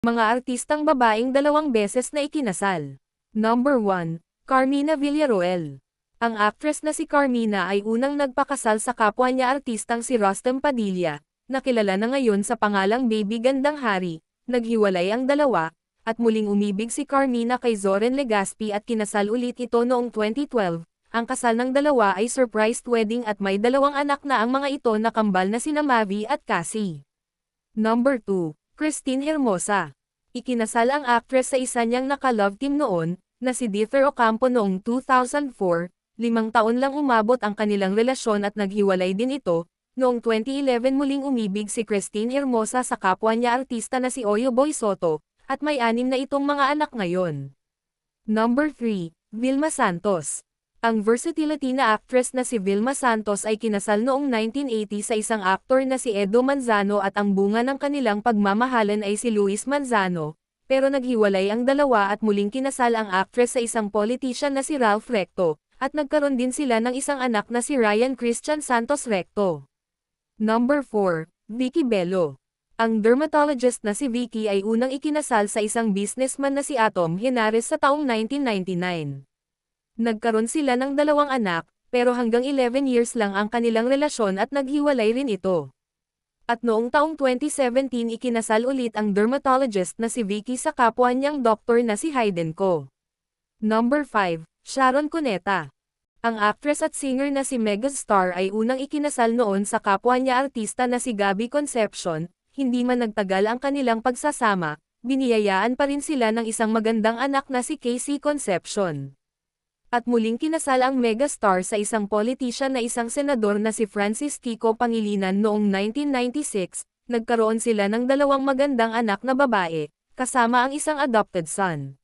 Mga artistang babaeng dalawang beses na ikinasal. Number 1, Carmina Villaruel. Ang actress na si Carmina ay unang nagpakasal sa kapwa niya artistang si Rustem Padilla, na kilala na ngayon sa pangalang Baby Gandang Hari. Naghiwalay ang dalawa, at muling umibig si Carmina kay Zoren Legaspi at kinasal ulit ito noong 2012. Ang kasal ng dalawa ay surprise wedding at may dalawang anak na ang mga ito na kambal na sina Mavi at Cassie. Number 2, Christine Hermosa. Ikinasal ang actress sa isa niyang naka-love team noon, na si Dither Ocampo noong 2004, 5 taon lang umabot ang kanilang relasyon at naghiwalay din ito. Noong 2011 muling umibig si Christine Hermosa sa kapwa niya artista na si Oyo Boy Soto, at may 6 na itong mga anak ngayon. Number 3, Vilma Santos. Ang versatility na actress na si Vilma Santos ay kinasal noong 1980 sa isang aktor na si Edo Manzano at ang bunga ng kanilang pagmamahalan ay si Luis Manzano, pero naghiwalay ang dalawa at muling kinasal ang actress sa isang politician na si Ralph Recto, at nagkaroon din sila ng isang anak na si Ryan Christian Santos Recto. Number 4, Vicky Bello. Ang dermatologist na si Vicky ay unang ikinasal sa isang businessman na si Atom Henares sa taong 1999. Nagkaroon sila ng 2 anak, pero hanggang 11 years lang ang kanilang relasyon at naghiwalay rin ito. At noong taong 2017 ikinasal ulit ang dermatologist na si Vicky sa kapwa niyang doktor na si Hayden Ko. Number 5, Sharon Cuneta. Ang actress at singer na si Megastar ay unang ikinasal noon sa kapwa niya artista na si Gabby Concepcion. Hindi man nagtagal ang kanilang pagsasama, biniyayaan pa rin sila ng isang magandang anak na si Casey Concepcion. At muling kinasal ang Megastar sa isang politician na isang senador na si Francis Kiko Pangilinan noong 1996, nagkaroon sila ng 2 magandang anak na babae, kasama ang isang adopted son.